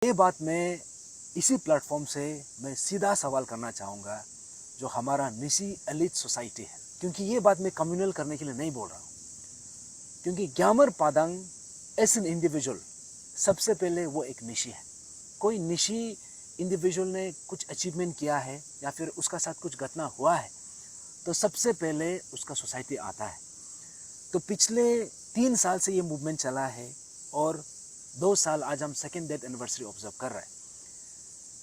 ये बात मैं इसी प्लेटफॉर्म से मैं सीधा सवाल करना चाहूँगा जो हमारा निशी एलिट सोसाइटी है, क्योंकि ये बात मैं कम्युनल करने के लिए नहीं बोल रहा हूँ, क्योंकि ग्यामर पादंग एज एन इंडिविजुअल सबसे पहले वो एक निशी है। कोई निशी इंडिविजुअल ने कुछ अचीवमेंट किया है या फिर उसका साथ कुछ घटना हुआ है तो सबसे पहले उसका सोसाइटी आता है। तो पिछले 3 साल से ये मूवमेंट चला है और 2 साल आज हम सेकेंड डेथ एनिवर्सरी ऑब्जर्व कर रहे हैं।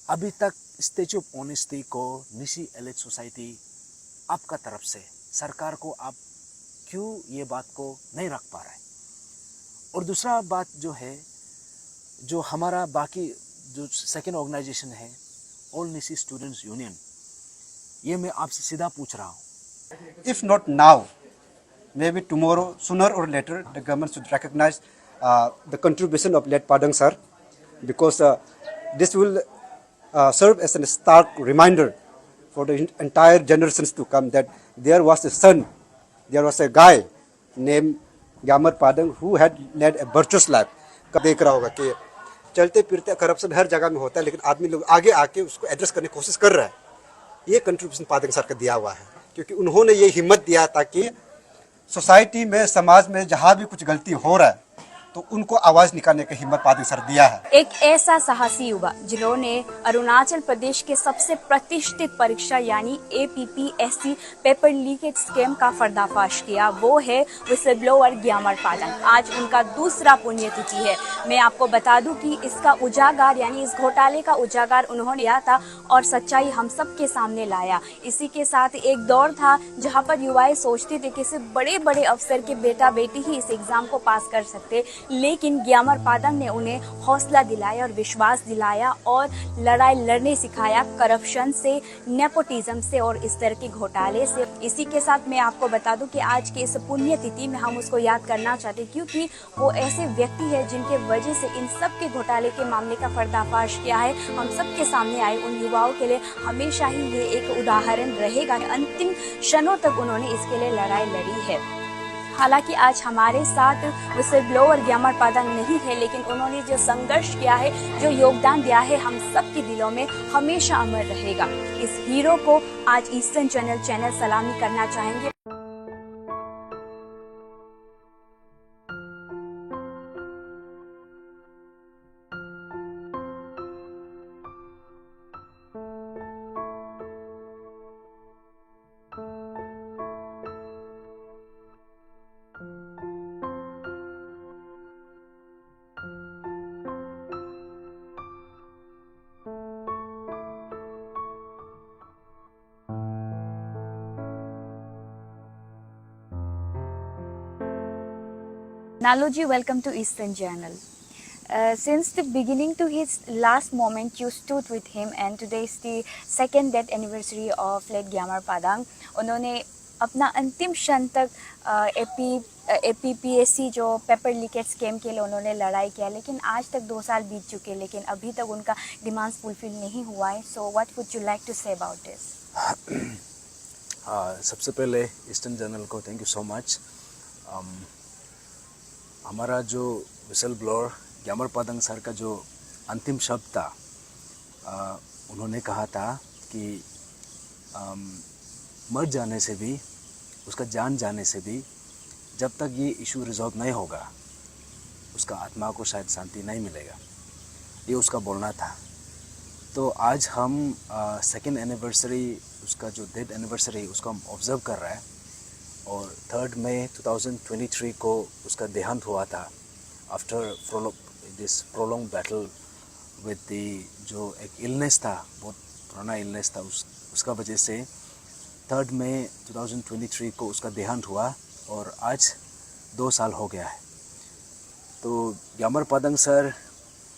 अभी तक स्टैच्यू ऑफ ऑनेस्टी को निशी एलिट सोसाइटी आपका तरफ से सरकार को आप क्यों ये बात को नहीं रख पा रहे हैं? और दूसरा बात जो है, जो हमारा बाकी जो सेकेंड ऑर्गेनाइजेशन है ऑल निशी स्टूडेंट्स यूनियन, ये मैं आपसे सीधा पूछ रहा हूँ। If not now, maybe tomorrow, sooner or later, the government should recognize the contribution of late Padang sir, because this will serve as a stark reminder for the entire generations to come that there was a son, there was a guy named Gyamar Padang who had led a virtuous life. कब देख रहा होगा कि चलते फिरते corruption हर जगह में होता है, लेकिन आदमी लोग आगे आके उसको एड्रेस करने की कोशिश कर रहा है। ये कंट्रीब्यूशन पादंग सर का दिया हुआ है, क्योंकि उन्होंने ये हिम्मत दिया ताकि सोसाइटी में, समाज में जहाँ भी कुछ गलती हो रहा है तो उनको आवाज निकालने की हिम्मत पादंग सर दिया है। एक ऐसा साहसी युवा जिन्होंने अरुणाचल प्रदेश के सबसे प्रतिष्ठित परीक्षा यानी APPSC पेपर लीकेज स्कैम का पर्दाफाश किया, वो है विसल ब्लोअर ग्यामर पादंग। आज उनका दूसरा पुण्यतिथि है। मैं आपको बता दूं कि इसका उजागर यानी इस घोटाले का उजागर उन्होंने किया था और सच्चाई हम सब के सामने लाया। इसी के साथ एक दौर था जहाँ पर युवाएं सोचते थे कि सिर्फ बड़े बड़े अफसर के बेटा बेटी ही इस एग्जाम को पास कर सकते, लेकिन ग्यामर पादंग ने उन्हें हौसला दिलाया और विश्वास दिलाया और लड़ाई लड़ने सिखाया करप्शन से, नेपोटिज्म से और इस तरह के घोटाले से। इसी के साथ मैं आपको बता दूं कि आज के इस पुण्यतिथि में हम उसको याद करना चाहते हैं, क्योंकि वो ऐसे व्यक्ति है जिनके वजह से इन सब के घोटाले के मामले का पर्दाफाश किया है, हम सब के सामने आए। उन युवाओं के लिए हमेशा ही ये एक उदाहरण रहेगा। अंतिम क्षणों तक उन्होंने इसके लिए लड़ाई लड़ी है। हालांकि आज हमारे साथ विसल ब्लोअर ग्यामर पादंग नहीं है, लेकिन उन्होंने जो संघर्ष किया है, जो योगदान दिया है, हम सब के दिलों में हमेशा अमर रहेगा। इस हीरो को आज ईस्टर्न चैनल सलामी करना चाहेंगे। Naluji, welcome to Eastern Journal. Since the beginning to his last moment, you stood with him, and today is the second death anniversary of late ग्यामर पादंग. उन्होंने अपना अंतिम क्षण तक APPSC जो पेपर लीकेज स्कैम के लिए उन्होंने लड़ाई किया, लेकिन आज तक 2 साल बीत चुके, लेकिन अभी तक उनका डिमांड्स फुलफिल नहीं हुआ है. So what would you like to say about this? सबसे पहले ईस्टर्न जर्नल को थैंक यू सो मच। हमारा जो whistle blower Gyamar Padang sir का जो अंतिम शब्द था, उन्होंने कहा था कि मर जाने से भी, उसका जान जाने से भी, जब तक ये इशू रिजॉल्व नहीं होगा उसका आत्मा को शायद शांति नहीं मिलेगा, ये उसका बोलना था। तो आज हम सेकेंड एनिवर्सरी, उसका जो डेथ एनिवर्सरी, उसको हम ऑब्ज़र्व कर रहे हैं और 3 मई 2023 को उसका देहांत हुआ था after this prolong battle with the, जो एक इलनेस था, बहुत पुराना इलनेस था, उसका वजह से 3 मई 2023 को उसका देहांत हुआ और आज 2 साल हो गया है। तो Gyamar Padang sir,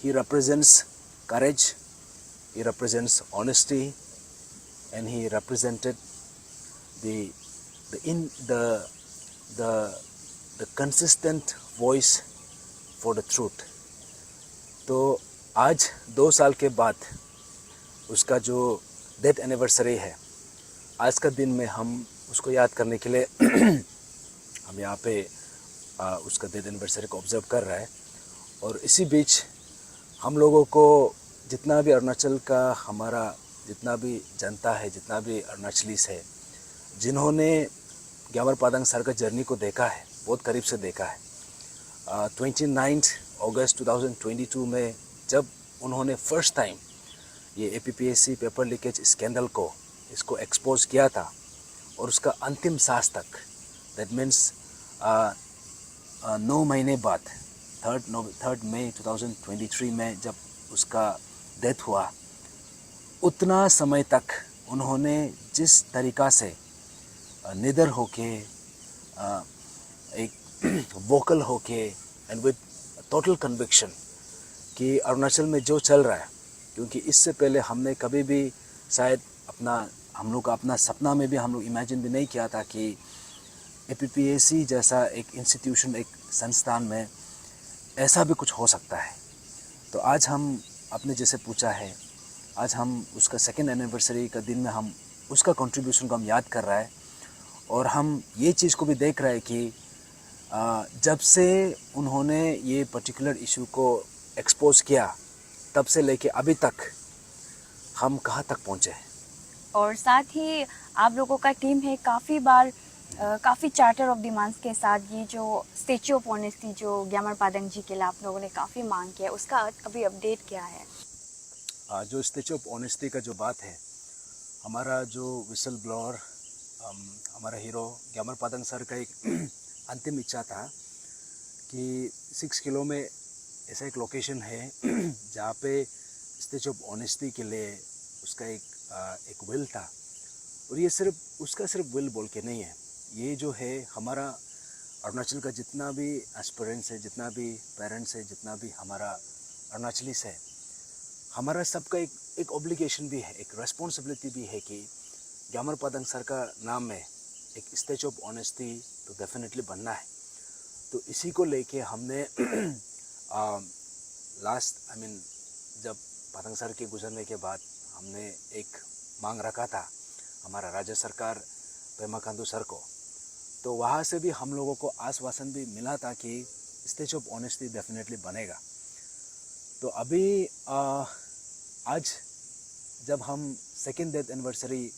he represents courage, he represents honesty, and he represented the consistent voice for the truth. तो आज 2 साल के बाद उसका जो डेथ एनिवर्सरी है, आज का दिन में हम उसको याद करने के लिए हम यहाँ पे उसका डेथ एनिवर्सरी को ऑब्जर्व कर रहे हैं। और इसी बीच हम लोगों को जितना भी अरुणाचल का हमारा जितना भी जनता है, जितना भी अरुणाचलीस है, जिन्होंने ग्यामर पादंग सर का जर्नी को देखा है, बहुत करीब से देखा है। 29 अगस्त 2022 में जब उन्होंने फर्स्ट टाइम ये APPSC पेपर लीकेज स्कैंडल को इसको एक्सपोज किया था और उसका अंतिम सांस तक, दैट मीन्स 9 महीने बाद 3 मई 2023 में जब उसका डेथ हुआ, उतना समय तक उन्होंने जिस तरीक़ा से निडर होके, एक वोकल होके एंड विद टोटल कन्विक्शन कि अरुणाचल में जो चल रहा है, क्योंकि इससे पहले हमने कभी भी शायद हम लोग का अपना सपना में भी हम लोग इमेजिन भी नहीं किया था कि APPSC जैसा एक इंस्टीट्यूशन, एक संस्थान में ऐसा भी कुछ हो सकता है। तो आज हम अपने जैसे पूछा है, आज हम उसका 2nd एनिवर्सरी का दिन में हम उसका कंट्रीब्यूशन को हम याद कर रहा है और हम ये चीज़ को भी देख रहे हैं कि जब से उन्होंने ये पर्टिकुलर इशू को एक्सपोज किया, तब से लेके अभी तक हम कहाँ तक पहुँचे हैं। और साथ ही आप लोगों का टीम है काफ़ी बार काफ़ी चार्टर ऑफ डिमांड्स के साथ ये जो स्टेच्यू ऑफ ऑनेस्टी जो ग्यामर पादंग जी के लिए आप लोगों ने काफ़ी मांग किया है, उसका अभी अपडेट क्या है? जो स्टेच्यू ऑफ ऑनेस्टी का जो बात है, हमारा जो विसल ब्लोअर हमारा हीरो ग्यामर पादंग सर का एक अंतिम इच्छा था कि 6 किलो में ऐसा एक लोकेशन है जहाँ पे स्टेच्यू ऑफ ऑनेस्टी के लिए उसका एक विल था। और ये सिर्फ विल बोल के नहीं है, ये जो है हमारा अरुणाचल का जितना भी एस्पिरेंट्स है, जितना भी पेरेंट्स है, जितना भी हमारा अरुणाचलीस है, हमारा सबका एक ऑब्लिगेशन भी है, एक रेस्पॉन्सिबिलिटी भी है कि ग्यामर पादंग सर का नाम में एक स्टेच्यू ऑफ ऑनेस्टी तो डेफिनेटली बनना है। तो इसी को लेके हमने जब पादंग सर के गुजरने के बाद हमने एक मांग रखा था हमारा राज्य सरकार पेमा खांडू सर को, तो वहाँ से भी हम लोगों को आश्वासन भी मिला था कि स्टेच्यू ऑफ ऑनेस्टी डेफिनेटली बनेगा। तो अभी आज जब हम 2nd डेथ एनिवर्सरी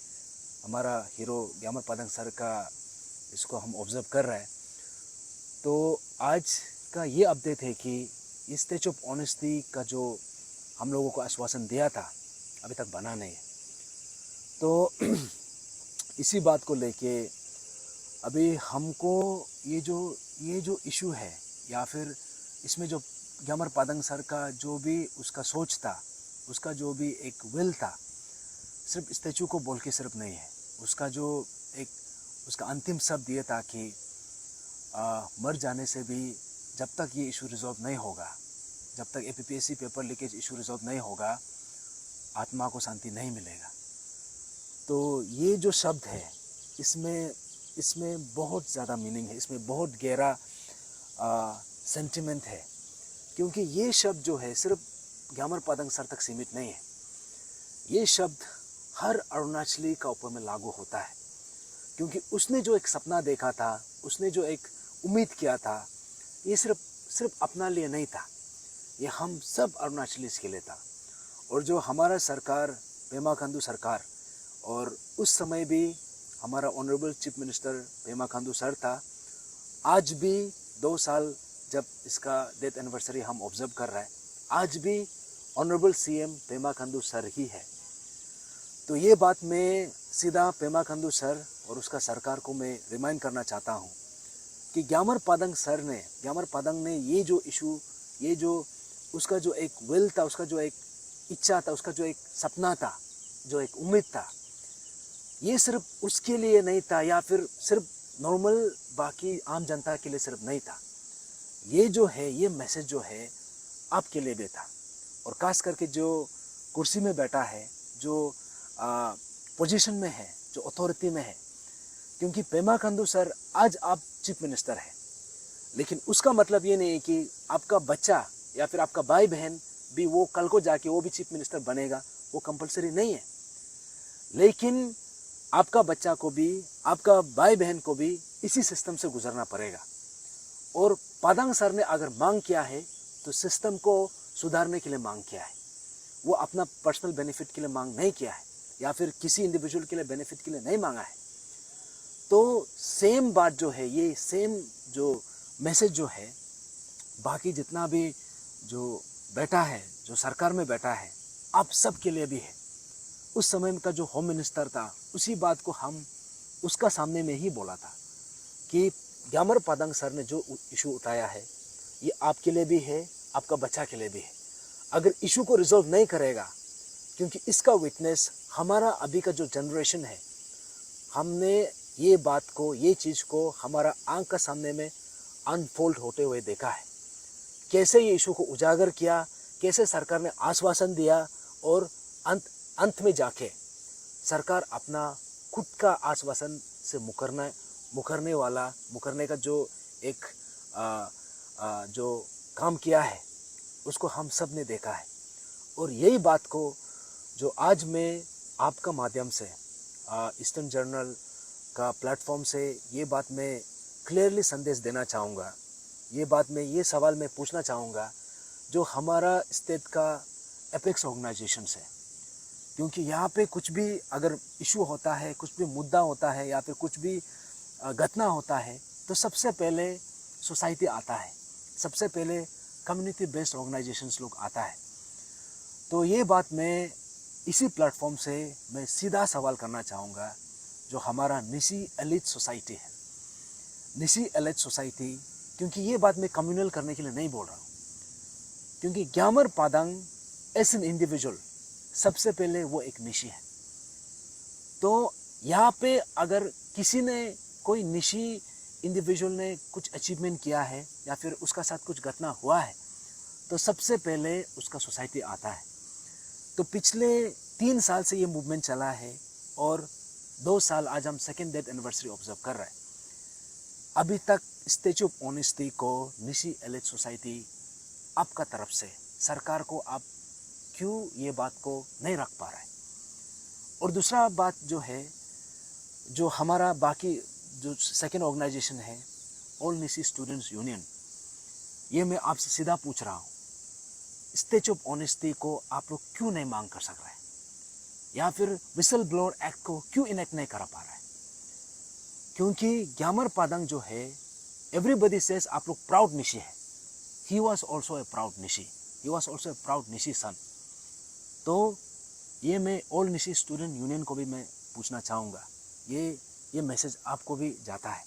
हमारा हीरो ग्यामर पादंग सर का इसको हम ऑब्जर्व कर रहे हैं, तो आज का ये अपडेट है कि स्टेच्यू ऑफ ऑनेस्टी का जो हम लोगों को आश्वासन दिया था अभी तक बना नहीं है। तो इसी बात को लेके अभी हमको ये जो इशू है, या फिर इसमें जो ग्यामर पादंग सर का जो भी उसका सोच था, उसका जो भी एक विल था, सिर्फ स्टैचू को बोल के सिर्फ नहीं है, उसका जो एक उसका अंतिम शब्द ये था कि मर जाने से भी जब तक ये इशू रिजॉल्व नहीं होगा, जब तक APPSC paper leakage issue resolve नहीं होगा, आत्मा को शांति नहीं मिलेगा। तो ये जो शब्द है, इसमें बहुत ज़्यादा मीनिंग है, इसमें बहुत गहरा सेंटिमेंट है, क्योंकि ये शब्द जो है सिर्फ ग्यामर पादंग सर तक सीमित नहीं है। ये शब्द हर अरुणाचली का ऊपर में लागू होता है, क्योंकि उसने जो एक सपना देखा था, उसने जो एक उम्मीद किया था, ये सिर्फ अपना लिए नहीं था, ये हम सब अरुणाचलीस के लिए था। और जो हमारा सरकार पेमा खांडू सरकार, और उस समय भी हमारा honourable chief minister Pema Khandu sir था, आज भी 2 साल जब इसका डेथ एनिवर्सरी हम ऑब्जर्व कर रहे हैं, आज भी honourable CM Pema Khandu sir ही है। तो ये बात मैं सीधा पेमा खांडू सर और उसका सरकार को मैं रिमाइंड करना चाहता हूँ कि ग्यामर पादंग ने ये जो इशू, ये जो उसका जो एक विल था, उसका जो एक इच्छा था, उसका जो एक सपना था, जो एक उम्मीद था, ये सिर्फ उसके लिए नहीं था, या फिर सिर्फ नॉर्मल बाकी आम जनता के लिए सिर्फ नहीं था। ये जो है, ये मैसेज जो है आपके लिए भी था, और खास करके जो कुर्सी में बैठा है, जो पोजीशन में है, जो अथॉरिटी में है, क्योंकि पेमा खांडू सर आज आप चीफ मिनिस्टर है, लेकिन उसका मतलब ये नहीं है कि आपका बच्चा या फिर आपका भाई बहन भी वो कल को जाके वो भी चीफ मिनिस्टर बनेगा, वो कंपलसरी नहीं है। लेकिन आपका बच्चा को भी, आपका भाई बहन को भी इसी सिस्टम से गुजरना पड़ेगा। और पादंग सर ने अगर मांग किया है तो सिस्टम को सुधारने के लिए मांग किया है, वो अपना पर्सनल बेनिफिट के लिए मांग नहीं किया है या फिर किसी इंडिविजुअल के लिए बेनिफिट के लिए नहीं मांगा है। तो सेम बात जो है, ये सेम जो मैसेज जो है बाकी जितना भी जो बैठा है, जो सरकार में बैठा है, आप सब के लिए भी है। उस समय का जो होम मिनिस्टर था, उसी बात को हम उसका सामने में ही बोला था कि ग्यामर पादंग सर ने जो इशू उठाया है ये आपके लिए भी है, आपका बच्चा के लिए भी है। अगर इशू को रिजॉल्व नहीं करेगा, क्योंकि इसका विटनेस हमारा अभी का जो जनरेशन है, हमने ये बात को, ये चीज़ को हमारा आंख का सामने में अनफोल्ड होते हुए देखा है। कैसे ये इशू को उजागर किया, कैसे सरकार ने आश्वासन दिया और अंत में जाके सरकार अपना खुद का आश्वासन से मुकरने का जो एक जो काम किया है उसको हम सब ने देखा है। और यही बात को जो आज मैं आपका माध्यम से ईस्टर्न जर्नल का प्लेटफॉर्म से ये बात मैं क्लियरली संदेश देना चाहूँगा, ये सवाल मैं पूछना चाहूँगा जो हमारा स्टेट का एपेक्स ऑर्गेनाइजेशन है। क्योंकि यहाँ पे कुछ भी अगर इशू होता है, कुछ भी मुद्दा होता है या फिर कुछ भी घटना होता है तो सबसे पहले सोसाइटी आता है, सबसे पहले कम्युनिटी बेस्ड ऑर्गेनाइजेशंस लोग आता है। तो ये बात मैं इसी प्लेटफॉर्म से मैं सीधा सवाल करना चाहूँगा जो हमारा निशी एलिट सोसाइटी है, निशी एलिट सोसाइटी। क्योंकि ये बात मैं कम्युनल करने के लिए नहीं बोल रहा हूँ, क्योंकि ग्यामर पादंग एज एन इंडिविजुअल सबसे पहले वो एक निशी है। तो यहाँ पे अगर किसी ने, कोई निशी इंडिविजुअल ने कुछ अचीवमेंट किया है या फिर उसका साथ कुछ घटना हुआ है तो सबसे पहले उसका सोसाइटी आता है। तो पिछले 3 साल से ये मूवमेंट चला है और 2 साल आज हम सेकेंड डेथ एनिवर्सरी ऑब्जर्व कर रहे हैं। अभी तक स्टैच्यू ऑफ ऑनेस्टी को निशी एलिट सोसाइटी आपका तरफ से सरकार को आप क्यों ये बात को नहीं रख पा रहा है। और दूसरा बात जो है, जो हमारा बाकी जो सेकेंड ऑर्गेनाइजेशन है ऑल निशी स्टूडेंट्स यूनियन, ये मैं आपसे सीधा पूछ रहा हूँ, स्टैच्यू ऑफ ऑनेस्टी को आप लोग क्यों नहीं मांग कर सक रहे हैं या फिर विसल ब्लोअर एक्ट को क्यों इनेक्ट नहीं करा पा रहा है। क्योंकि ग्यामर पादंग जो है, एवरीबडी सेज आप लोग प्राउड निशी है, he was also a proud Nyishi, he was also a proud Nyishi son. तो ये मैं ऑल निशी स्टूडेंट यूनियन को भी मैं पूछना चाहूँगा, ये मैसेज आपको भी जाता है।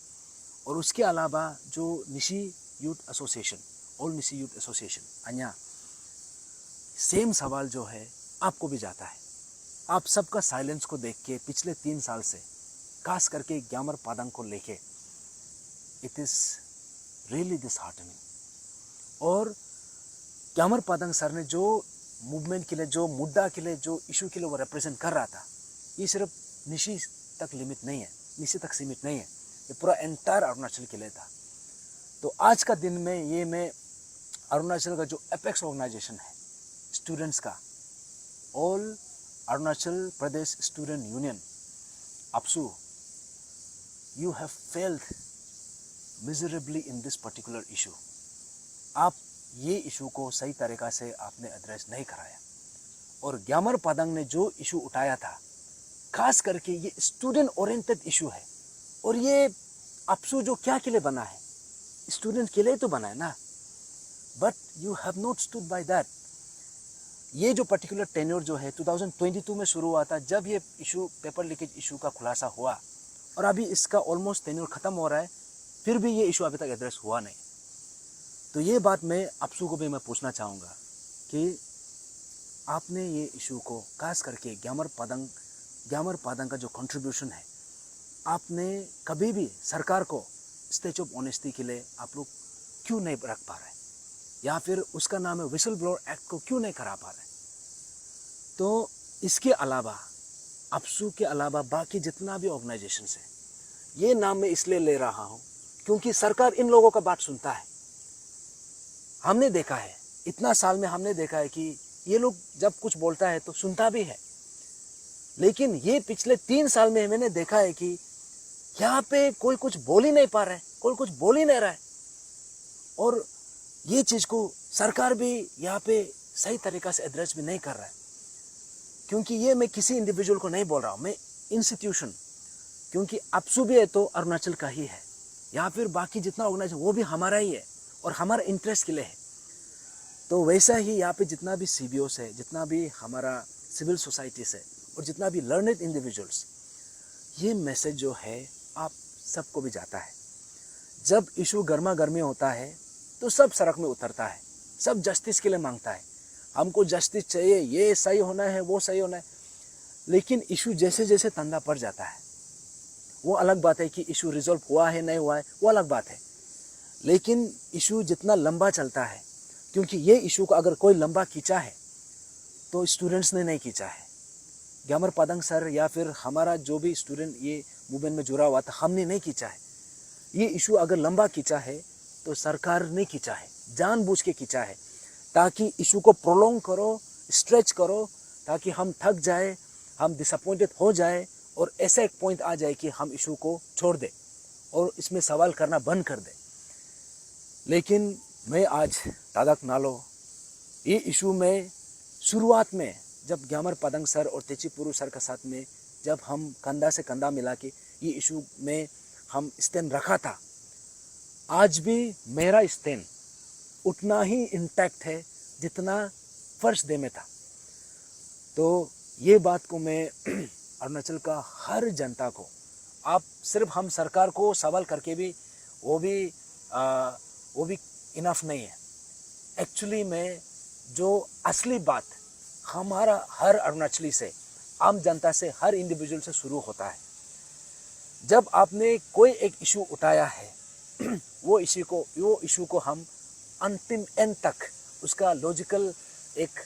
और उसके अलावा जो Nyishi youth association, all Nyishi youth association अन्या, सेम सवाल जो है आपको भी जाता है। आप सबका साइलेंस को देख के पिछले 3 साल से खास करके ग्यामर पादंग को लेके इट इज़ रियली डिसहार्टनिंग। और ग्यामर पादंग सर ने जो मूवमेंट के लिए, जो मुद्दा के लिए, जो इशू के लिए वो रिप्रेजेंट कर रहा था, ये सिर्फ निशी तक लिमिट नहीं है, निशी तक सीमित नहीं है, ये पूरा एंटायर अरुणाचल के लिए था। तो आज का दिन में ये मैं अरुणाचल का जो एपेक्स ऑर्गेनाइजेशन है स्टूडेंट्स का, all Arunachal Pradesh student union APSU, you have failed miserably in this particular issue. आप ये इशू को सही तरीक़ा से आपने एड्रेस नहीं कराया। और ग्यामर पादंग ने जो इशू उठाया था, खास करके ये स्टूडेंट ओरिएंटेड इशू है। और ये APSU जो क्या के लिए बना है, स्टूडेंट के लिए तो बना है ना, but you have not stood by that. ये जो पर्टिकुलर टेन्योर जो है 2022 में शुरू हुआ था, जब ये इशू, पेपर लीकेज इशू का खुलासा हुआ, और अभी इसका ऑलमोस्ट टेन्योर ख़त्म हो रहा है, फिर भी ये इशू अभी तक एड्रेस हुआ नहीं। तो ये बात मैं APSU को भी मैं पूछना चाहूँगा कि आपने ये इशू को, खास करके ग्यामर पादंग का जो कंट्रीब्यूशन है, आपने कभी भी सरकार को स्टैच्यू ऑफ ऑनेस्टी के लिए आप लोग क्यों नहीं रख पा रहे, या फिर उसका नाम है विसल ब्लोअर एक्ट को क्यों नहीं करा पा रहे। तो इसके अलावा APSU के अलावा बाकी जितना भी ऑर्गेनाइजेशन है, ये नाम मैं इसलिए ले रहा हूँ क्योंकि सरकार इन लोगों का बात सुनता है। हमने देखा है, इतना साल में हमने देखा है कि ये लोग जब कुछ बोलता है तो सुनता भी है, लेकिन ये पिछले 3 साल में मैंने देखा है कि यहाँ पे कोई कुछ बोल ही नहीं पा रहा है, कोई कुछ बोल ही नहीं रहा है। और ये चीज़ को सरकार भी यहाँ पे सही तरीक़ा से एड्रेस भी नहीं कर रहा है। क्योंकि ये मैं किसी इंडिविजुअल को नहीं बोल रहा हूँ, मैं इंस्टीट्यूशन, क्योंकि अपसू भी है तो अरुणाचल का ही है, या फिर बाकी जितना ऑर्गेनाइजेशन वो भी हमारा ही है और हमारा इंटरेस्ट के लिए है। तो वैसा ही यहाँ पे जितना भी CBOs है, जितना भी हमारा सिविल सोसाइटीज़ है और जितना भी लर्नेड इंडिविजुअल्स, ये मैसेज जो है आप सबको भी जाता है। जब इशू गर्मा गर्मी होता है तो सब सड़क में उतरता है, सब जस्टिस के लिए मांगता है, हमको जस्टिस चाहिए, ये सही होना है, वो सही होना है। लेकिन इशू जैसे जैसे तंदा पड़ जाता है, वो अलग बात है कि इशू रिजॉल्व हुआ है नहीं हुआ है, वो अलग बात है। लेकिन इशू जितना लंबा चलता है, क्योंकि ये इशू को अगर कोई लंबा खींचा है तो स्टूडेंट्स ने नहीं खींचा है, ग्यामर पादंग सर या फिर हमारा जो भी स्टूडेंट ये मूवमेंट में जुड़ा हुआ था, हमने नहीं खींचा है। ये इशू अगर लंबा खींचा है तो सरकार ने खींचा है, जानबूझ के खींचा है, ताकि इशू को प्रोलॉन्ग करो, स्ट्रेच करो, ताकि हम थक जाए, हम डिसअपॉइंटेड हो जाए और ऐसा एक पॉइंट आ जाए कि हम इशू को छोड़ दें और इसमें सवाल करना बंद कर दें। लेकिन मैं आज तादक नालो ये इशू में शुरुआत में जब ग्यामर पादंग सर और तेची पुरु सर के साथ में जब हम कंधा से कंधा मिला के ये इशू में हम स्टैंड रखा था, आज भी मेरा स्टैंड उतना ही इंटैक्ट है जितना फर्स्ट डे में था। तो ये बात को मैं अरुणाचल का हर जनता को, आप सिर्फ हम सरकार को सवाल करके भी वो भी इनफ नहीं है। एक्चुअली में जो असली बात हमारा हर अरुणाचली से, आम जनता से, हर इंडिविजुअल से शुरू होता है। जब आपने कोई एक इशू उठाया है वो इशू को हम अंतिम एंड तक, उसका लॉजिकल एक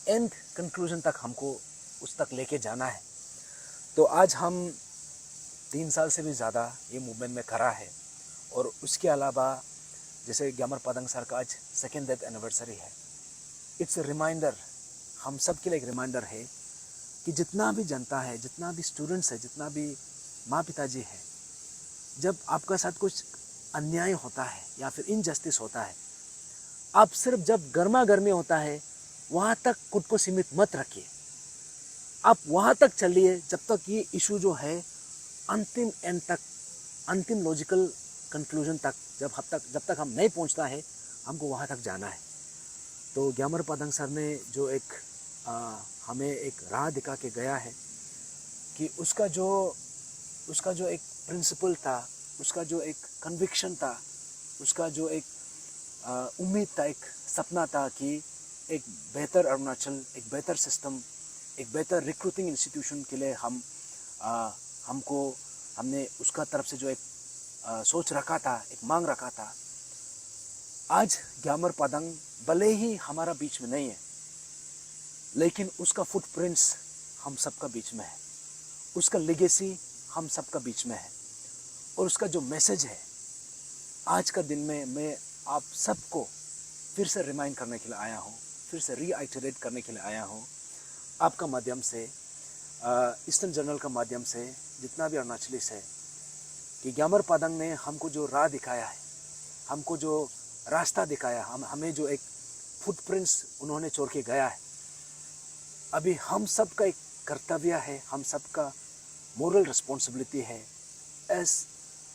एंड कंक्लूजन तक हमको उस तक लेके जाना है। तो आज हम 3 साल से भी ज़्यादा ये मूवमेंट में खड़ा है। और उसके अलावा जैसे ग्यामर पादंग सर का आज 2nd डेथ एनिवर्सरी है, इट्स ए रिमाइंडर, हम सब के लिए एक रिमाइंडर है कि जितना भी जनता है, जितना भी स्टूडेंट्स है, जितना भी माँ पिताजी है, जब आपका साथ कुछ अन्याय होता है या फिर इनजस्टिस होता है, आप सिर्फ जब गर्मा गर्मी होता है वहाँ तक खुद को सीमित मत रखिए। आप वहाँ तक चलिए जब तक ये इशू जो है अंतिम एंड तक, अंतिम लॉजिकल कंक्लूजन तक, जब तक हम नहीं पहुँचता है, हमको वहाँ तक जाना है। तो ग्यामर पादंग सर ने जो एक हमें एक राह दिखा के गया है कि उसका जो एक प्रिंसिपल था, उसका जो एक कन्विक्शन था, उसका जो एक उम्मीद था, एक सपना था कि एक बेहतर अरुणाचल, एक बेहतर सिस्टम, एक बेहतर रिक्रूटिंग इंस्टीट्यूशन के लिए हमने उसका तरफ से जो एक सोच रखा था, एक मांग रखा था। आज ग्यामर पादंग भले ही हमारा बीच में नहीं है, लेकिन उसका फुटप्रिंट्स हम सबका बीच में है, उसका लेगेसी हम सबका बीच में है। और उसका जो मैसेज है आज का दिन में मैं आप सबको फिर से रिमाइंड करने के लिए आया हूँ, फिर से रीआइटरेट करने के लिए आया हूँ, आपका माध्यम से, ईस्टर्न जर्नल का माध्यम से, जितना भी अरुणाचली से, कि ग्यामर पादंग ने हमको जो राह दिखाया है, हमको जो रास्ता दिखाया, हमें जो एक फुटप्रिंट्स उन्होंने छोड़ के गया है, अभी हम सब का एक कर्तव्य है, हम सब का मोरल रिस्पॉन्सिबिलिटी है, as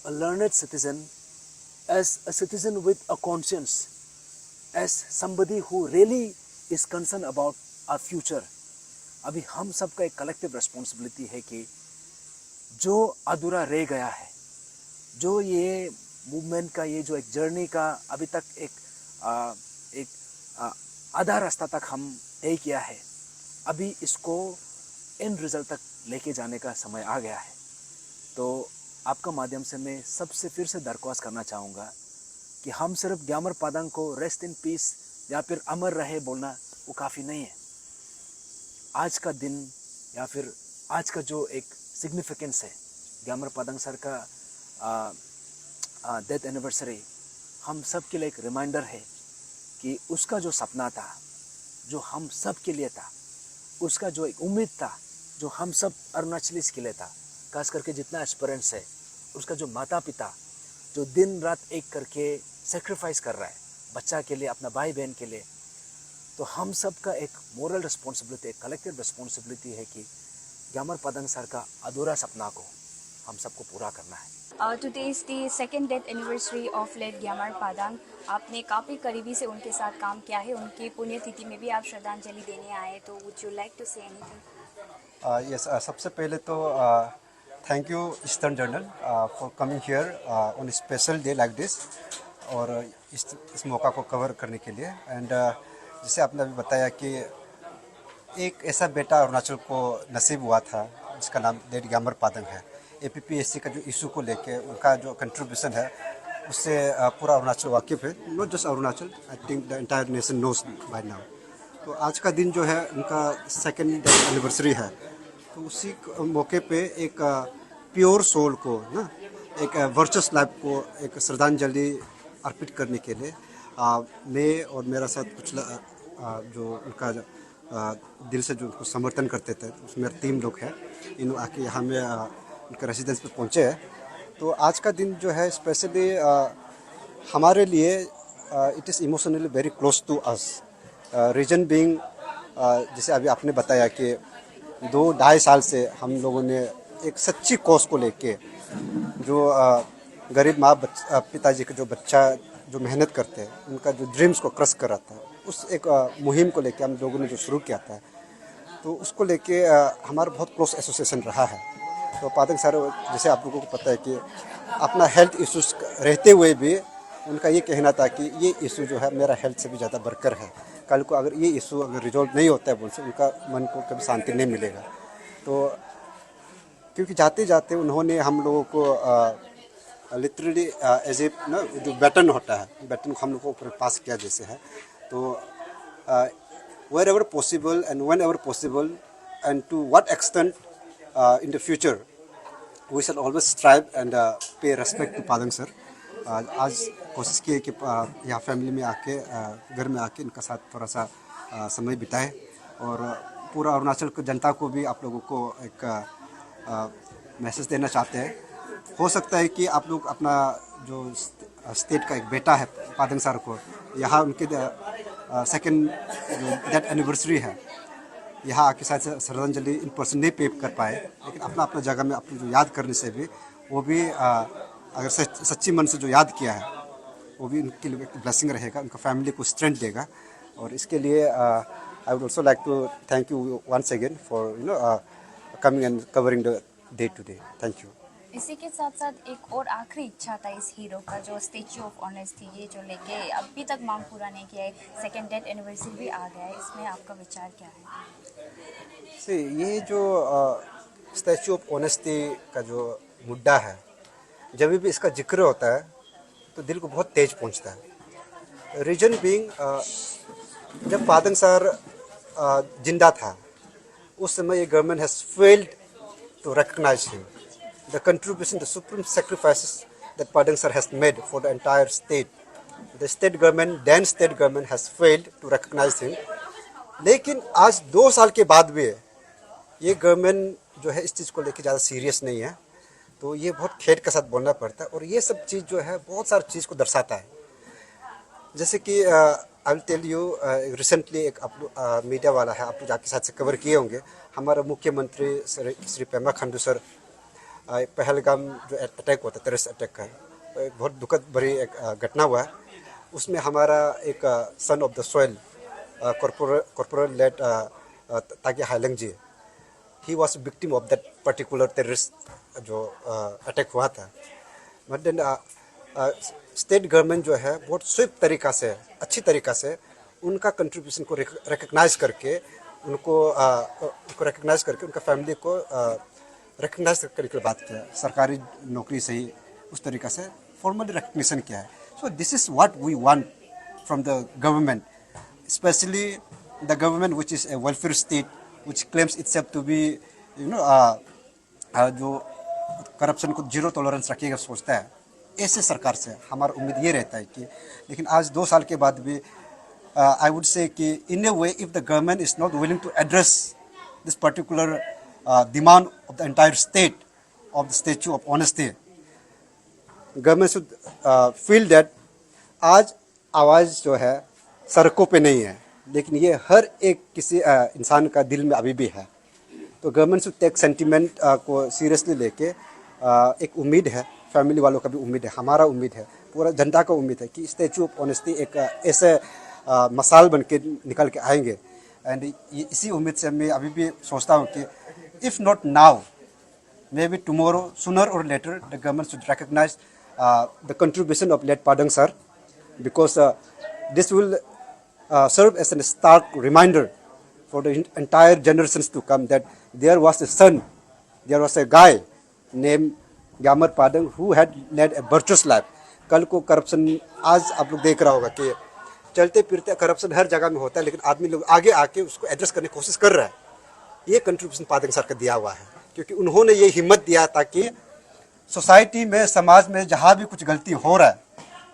a learned citizen, as a citizen with a conscience, as somebody who really is concern about our future. अभी हम सब का एक कलेक्टिव रिस्पॉन्सिबिलिटी है कि जो अधूरा रह गया है, जो ये मूवमेंट का ये जो एक जर्नी का अभी तक एक आधा रास्ता तक हम तय किया है, अभी इसको एंड रिजल्ट तक लेके जाने का समय आ गया है। तो आपका माध्यम से मैं सबसे फिर से दरख्वास्त करना चाहूँगा कि हम सिर्फ ग्यामर पादंग को रेस्ट इन पीस या फिर अमर रहे बोलना वो काफ़ी नहीं है। आज का दिन या फिर आज का जो एक सिग्निफिकेंस है, ग्यामर पादंग सर का डेथ एनिवर्सरी, हम सब के लिए एक रिमाइंडर है कि उसका जो सपना था, जो हम सब के लिए था, उसका जो एक उम्मीद था, जो हम सब अरुणाचलीस के लिए था, खास करके जितना एस्पिरेंट्स है, उसका जो माता पिता जो दिन रात एक करके सेक्रीफाइस कर रहा है बच्चा के लिए, अपना भाई बहन के लिए, तो हम सब का एक मोरल रिस्पॉन्सिबिलिटी, एक कलेक्टिव रिस्पॉन्सिबिलिटी है कि ग्यामर पादंग सर का अधूरा सपना को हम सबको पूरा करना है। Today is the second death anniversary of late ग्यामर पादंग। आपने काफ़ी करीबी से उनके साथ काम किया है, उनकी पुण्यतिथि में भी आप श्रद्धांजलि देने आए, तो would you like to say anything? Yes, सबसे पहले तो thank you eastern journal for coming here on special day like this, और इस मौका को कवर करने के लिए। एंड जैसे आपने अभी बताया कि एक ऐसा बेटा अरुणाचल को नसीब हुआ था जिसका नाम लेट ग्यामर पादंग है। APPSC का जो इशू को लेके उनका जो कंट्रीब्यूशन है उससे पूरा अरुणाचल वाकिफ़ है, not just Arunachal, I think the entire nation knows by now. तो आज का दिन जो है उनका सेकेंड एनिवर्सरी है, तो उसी मौके पे एक प्योर सोल को ना, एक वर्चुअस लाइफ को एक श्रद्धांजलि अर्पित करने के लिए मैं और मेरा साथ कुछ जो उनका दिल से जो उनको समर्थन करते थे, उसमें टीम लोग हैं, इन आके यहाँ में उनके रेसिडेंस पे पहुँचे हैं। तो आज का दिन जो है स्पेशली हमारे लिए it is emotionally very close to us. Reason being, जैसे अभी आपने बताया कि 2-2.5 साल से हम लोगों ने एक सच्ची कॉज को लेके, जो गरीब माँ पिताजी के जो बच्चा जो मेहनत करते हैं उनका जो ड्रीम्स को क्रश कर रहा था, उस एक मुहिम को लेके हम लोगों ने जो शुरू किया था, तो उसको लेके हमारा बहुत क्लोज एसोसिएशन रहा है। तो पादंग सर, जैसे आप लोगों को पता है कि अपना हेल्थ इश्यूज रहते हुए भी उनका ये कहना था कि ये इशू जो है मेरा हेल्थ से भी ज़्यादा बढ़कर है, कल को अगर ये इशू अगर रिजॉल्व नहीं होता है उनसे, उनका मन को कभी शांति नहीं मिलेगा। तो क्योंकि जाते जाते उन्होंने हम लोगों को लिटरली एज ए ना, जो बैटन होता है, बैटन को हम लोगों को पास किया जैसे है। तो wherever possible and whenever possible and to what extent in the future we shall always strive and pay respect to Padang sir. आज कोशिश की है कि यहाँ फैमिली में आके, घर में आके इनका साथ थोड़ा सा समय बिताए, और पूरा अरुणाचल की जनता को भी आप लोगों को एक मैसेज देना चाहते हैं। हो सकता है कि आप लोग अपना जो स्टेट का एक बेटा है पादंग सर को, यहाँ उनके सेकेंड जो डेथ एनिवर्सरी है, यहाँ आके शायद श्रद्धांजलि इन पर्सन नहीं पे कर पाए, लेकिन अपना अपना जगह में अपने जो याद करने से भी वो भी अगर सच्ची मन से जो याद किया है वो भी उनके लिए एक ब्लेसिंग रहेगा, उनका फैमिली को स्ट्रेंथ देगा। और इसके लिए I would also like to thank you once again for coming and covering the day today. Thank you. इसी के साथ साथ एक और आखिरी इच्छा था इस हीरो का, जो स्टैच्यू ऑफ ऑनेस्टी, ये जो लेके अभी तक मांग पूरा नहीं किया है, सेकेंड डेथ एनिवर्सरी भी आ गया है, इसमें आपका विचार क्या है? ये जो स्टैच्यू ऑफ ऑनेस्टी का जो मुद्दा है, जब भी इसका जिक्र होता है तो दिल को बहुत तेज पहुंचता है। रीजन बीइंग, जब पादंग सर जिंदा था उस समय ये government has failed to recognise him, the contribution, the supreme sacrifices that Padang sir has made for the entire state, the state government, then state government has failed to recognise him. लेकिन आज 2 साल के बाद भी ये गवर्नमेंट जो है इस चीज़ को लेकर ज़्यादा सीरियस नहीं है, तो ये बहुत खेद के साथ बोलना पड़ता है। और ये सब चीज़ जो है बहुत सारी चीज़ को दर्शाता है। जैसे कि I will tell you, recently एक आप मीडिया वाला है, आप लोग आपके साथ से कवर किए होंगे, हमारा मुख्यमंत्री श्री पेमा खांडू सर, पहलगाम जो अटैक हुआ था, टेररिस्ट अटैक का, एक बहुत दुखद भरी एक घटना हुआ है। उसमें हमारा एक son of the soil corporal late Taki Hailang ji, he was victim of that particular terrorist जो अटैक हुआ था। बट देन स्टेट गवर्नमेंट जो है बहुत स्विफ्ट तरीका से, अच्छी तरीका से उनका कंट्रीब्यूशन को रिकग्नाइज करके उनको रिकग्नाइज करके उनका फैमिली को रिकग्नाइज करने की बात किया, सरकारी नौकरी से ही उस तरीका से फॉर्मली रिकग्निशन किया है। So this is what we want from the government, specially the government which is a welfare state which claims itself to be जो करप्शन को जीरो टॉलरेंस रखिएगा सोचता है, ऐसे सरकार से हमारा उम्मीद ये रहता है कि, लेकिन आज 2 साल के बाद भी आई वुड से कि in a way if the government is not willing to address this particular demand of the entire state of the statue of honesty, government should feel that आज आवाज़ जो है सड़कों पे नहीं है, लेकिन ये हर एक किसी इंसान का दिल में अभी भी है। तो गवर्नमेंट शुड टेक सेंटिमेंट को सीरियसली लेके एक उम्मीद है, फैमिली वालों का भी उम्मीद है, हमारा उम्मीद है, पूरा जनता का उम्मीद है कि स्टैचू ऑफ ऑनेस्टी एक ऐसे मसाल बन के निकल के आएंगे। एंड इसी उम्मीद से मैं अभी भी सोचता हूँ कि if not now, maybe tomorrow, sooner और later, the government should recognise the contribution of late Padang sir, because this will serve as a stark reminder for the entire generations to come that there was a son, there was a guy named Gyamar Padang who had led a virtuous life. कल को corruption, आज आप लोग देख रहा होगा कि चलते फिरते करप्शन हर जगह में होता है, लेकिन आदमी लोग आगे आके उसको एड्रेस करने की कोशिश कर रहा है। ये कंट्रीब्यूशन पाडंग सर का दिया हुआ है, क्योंकि उन्होंने ये हिम्मत दिया ताकि सोसाइटी में, समाज में जहाँ भी कुछ गलती हो रहा है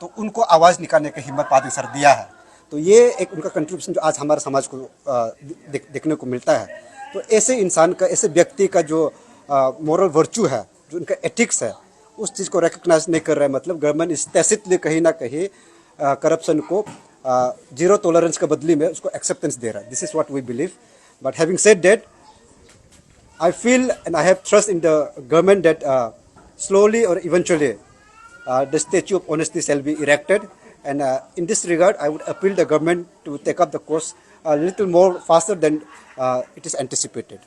तो उनको आवाज़ निकालने की हिम्मत पाडंग सर दिया है। तो ये एक उनका कंट्रीब्यूशन जो आज हमारे समाज को देखने को मिलता है। तो ऐसे इंसान का, ऐसे व्यक्ति का जो मोरल वर्च्यू है, जो उनका एथिक्स है, उस चीज़ को रिकग्नाइज नहीं कर रहा है। मतलब गवर्नमेंट इस तैसितली कहीं ना कहीं करप्शन को जीरो टॉलरेंस के बदले में उसको एक्सेप्टेंस दे रहा है। This is what we believe. But having said that, I feel and I have trust in the government that slowly or eventually the statue of honesty shall be erected. And in this regard, I would appeal the government to take up the course a little more faster than it is anticipated.